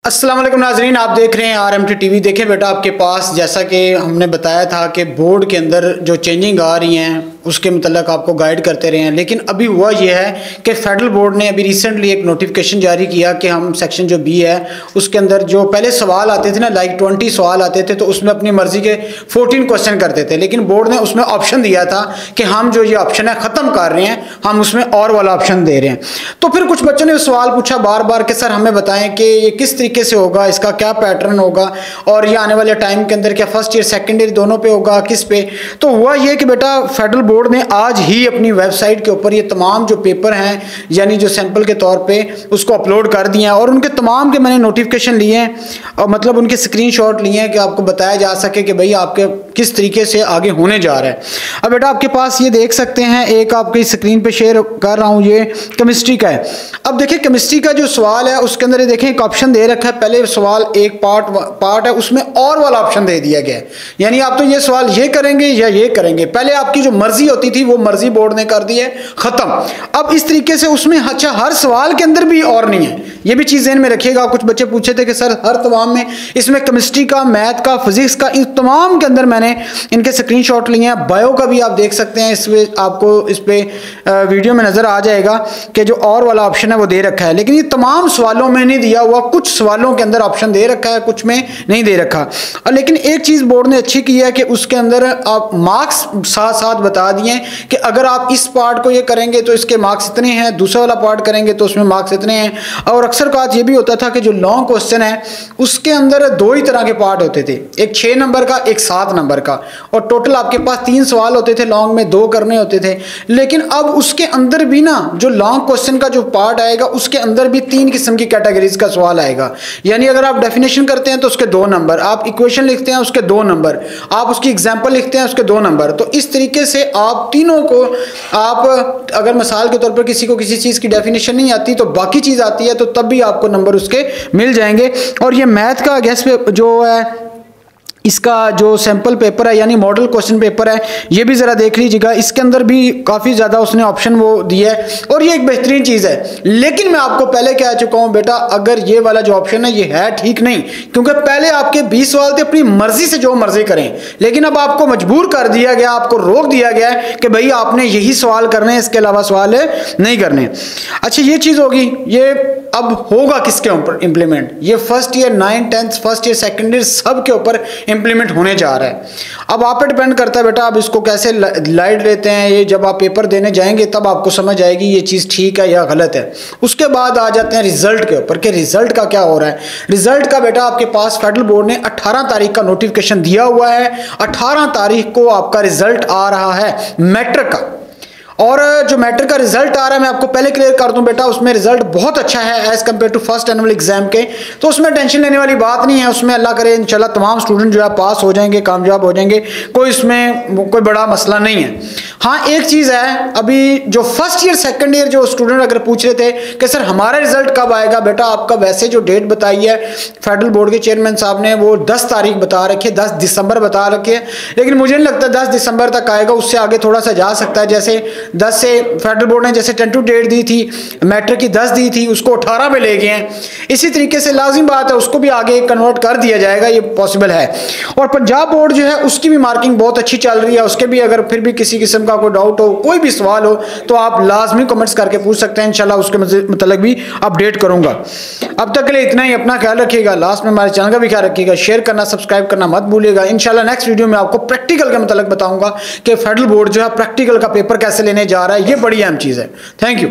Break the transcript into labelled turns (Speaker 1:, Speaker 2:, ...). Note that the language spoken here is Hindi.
Speaker 1: अस्सलाम वालेकुम नाजरीन, आप देख रहे हैं आरएमटी टीवी। देखें बेटा, आपके पास जैसा कि हमने बताया था कि बोर्ड के अंदर जो चेंजिंग आ रही हैं उसके मतलब आपको गाइड करते रहे हैं, लेकिन अभी हुआ ये है कि फेडरल बोर्ड ने अभी रिसेंटली एक नोटिफिकेशन जारी किया कि हम सेक्शन जो बी है उसके अंदर जो पहले सवाल आते थे ना, लाइक 20 सवाल आते थे, तो उसमें अपनी मर्जी के 14 क्वेश्चन करते थे, लेकिन बोर्ड ने उसमें ऑप्शन दिया था कि हम जो ये ऑप्शन है ख़त्म कर रहे हैं, हम उसमें और वाला ऑप्शन दे रहे हैं। तो फिर कुछ बच्चों ने सवाल पूछा बार बार कि सर हमें बताएं कि ये किस तरीके से होगा, इसका क्या पैटर्न होगा और ये आने वाले टाइम के अंदर क्या फर्स्ट ईयर सेकेंड ईयर दोनों पे होगा, किस पे। तो हुआ ये कि बेटा फेडरल बोर्ड ने आज ही अपनी वेबसाइट के ऊपर ये तमाम जो पेपर हैं यानी जो सैंपल के तौर पे उसको अपलोड कर दिए हैं और उनके तमाम के मैंने नोटिफिकेशन लिए हैं और मतलब उनके स्क्रीनशॉट लिए हैं कि आपको बताया जा सके कि भाई आपके किस तरीके से आगे होने जा रहा है। अब बेटा आपके पास ये देख सकते हैं, एक आपकी स्क्रीन पे शेयर कर रहा हूँ, ये केमिस्ट्री का है। अब देखिए केमिस्ट्री का जो सवाल है उसके अंदर ये देखें एक ऑप्शन दे रखा है, पहले सवाल एक पार्ट है उसमें और वाला ऑप्शन दे दिया गया है, यानी आप तो ये सवाल ये करेंगे या ये करेंगे। पहले आपकी जो मर्जी होती थी वो मर्जी बोर्ड ने कर दी है खत्म। अब इस तरीके से उसमें अच्छा हर सवाल के अंदर भी और नहीं है, ये भी चीज ध्यान में रखिएगा। कुछ बच्चे पूछे थे कि सर हर तमाम में इसमें केमिस्ट्री का, मैथ का, फिजिक्स का, इन तमाम के अंदर मैंने इनके स्क्रीनशॉट लिए हैं। बायो का भी आप देख सकते हैं, इसमें आपको इस पे वीडियो में नजर आ जाएगा कि जो और वाला ऑप्शन है वो दे रखा है, लेकिन ये तमाम सवालों में नहीं दिया हुआ, कुछ सवालों के अंदर ऑप्शन दे रखा है, कुछ में नहीं दे रखा। और लेकिन एक चीज बोर्ड ने अच्छी की है कि उसके अंदर आप मार्क्स साथ साथ बता दिए कि अगर आप इस पार्ट को ये करेंगे तो इसके मार्क्स इतने हैं, दूसरा वाला पार्ट करेंगे तो उसमें मार्क्स इतने हैं। और अक्सर बात ये भी होता था कि जो लॉन्ग क्वेश्चन है उसके अंदर दो ही तरह के पार्ट होते थे, एक 6 नंबर का, एक 7 नंबर का, और टोटल आपके पास 3 सवाल होते थे लॉन्ग में, 2 करने होते थे। लेकिन अब उसके अंदर भी ना जो लॉन्ग क्वेश्चन का जो पार्ट आएगा उसके अंदर भी 3 किस्म की कैटेगरीज का सवाल आएगा, यानी अगर आप डेफिनेशन करते हैं तो उसके 2 नंबर, आप इक्वेशन लिखते हैं उसके 2 नंबर, आप उसकी एग्जाम्पल लिखते हैं उसके 2 नंबर। तो इस तरीके से आप तीनों को, आप अगर मिसाल के तौर पर किसी को किसी चीज की डेफिनेशन नहीं आती तो बाकी चीज आती है, तो तब भी आपको नंबर उसके मिल जाएंगे। और ये मैथ का गैस पे जो है इसका जो सैंपल पेपर है यानी मॉडल क्वेश्चन पेपर है, ये भी जरा देख लीजिएगा, इसके अंदर भी काफी ज्यादा उसने ऑप्शन वो दिया है और ये एक बेहतरीन चीज है। लेकिन मैं आपको पहले कह चुका हूं बेटा, अगर ये वाला जो ऑप्शन है ये है ठीक नहीं, क्योंकि पहले आपके 20 सवाल थे, अपनी मर्जी से जो मर्जी करें, लेकिन अब आपको मजबूर कर दिया गया, आपको रोक दिया गया है कि भाई आपने यही सवाल करने हैं, इसके अलावा सवाल नहीं करने। अच्छा ये चीज होगी, ये अब होगा किसके ऊपर इंप्लीमेंट, ये first year 9th 10th first year second year सब के ऊपर इंप्लीमेंट होने जा रहा है। अब आप पे डिपेंड करता है बेटा, आप इसको कैसे लाइट लेते हैं। ये जब आप पेपर देने जाएंगे तब आपको समझ आएगी ये चीज ठीक है या गलत है। उसके बाद आ जाते हैं रिजल्ट के ऊपर कि रिजल्ट का क्या हो रहा है। रिजल्ट का बेटा आपके पास फेडरल बोर्ड ने 18 तारीख का नोटिफिकेशन दिया हुआ है, 18 तारीख को आपका रिजल्ट आ रहा है मैट्रिक का। और जो मैट्रिक का रिजल्ट आ रहा है मैं आपको पहले क्लियर कर दूं बेटा, उसमें रिजल्ट बहुत अच्छा है as compare to first annual exam के, तो उसमें टेंशन लेने वाली बात नहीं है। उसमें अल्लाह करे इंशाल्लाह तमाम स्टूडेंट जो है पास हो जाएंगे, कामयाब हो जाएंगे, कोई इसमें कोई बड़ा मसला नहीं है। हाँ एक चीज़ है, अभी जो फर्स्ट ईयर सेकेंड ईयर जो स्टूडेंट अगर पूछ रहे थे कि सर हमारा रिजल्ट कब आएगा, बेटा आपका वैसे जो डेट बताई है फेडरल बोर्ड के चेयरमैन साहब ने वो 10 तारीख बता रखी है, 10 दिसंबर बता रखी है, लेकिन मुझे नहीं लगता 10 दिसंबर तक आएगा, उससे आगे थोड़ा सा जा सकता है। जैसे 10 से फेडरल बोर्ड ने जैसे टेंटेटिव डेट दी थी, मैट्रिक की 10 दी थी, उसको 18 में ले गए हैं, इसी तरीके से लाजिम बात है उसको भी आगे कन्वर्ट कर दिया जाएगा, ये पॉसिबल है। और पंजाब बोर्ड जो है उसकी भी मार्किंग बहुत अच्छी चल रही है, उसके भी अगर फिर भी किसी किस्म का कोई डाउट हो, कोई भी सवाल हो तो आप लाजमी कमेंट्स करके पूछ सकते हैं, इंशाल्लाह उसके मतलब भी अपडेट करूंगा। अब तक के लिए इतना ही, अपना ख्याल रखिएगा, लास्ट में हमारे चैनल का भी ख्याल रखिएगा, शेयर करना सब्सक्राइब करना मत भूलिएगा। इंशाल्लाह नेक्स्ट वीडियो में आपको प्रैक्टिकल के मतलब बताऊंगा कि फेडरल बोर्ड जो है प्रैक्टिकल का पेपर कैसे लेने जा रहा है, ये बड़ी अहम चीज है। Thank you.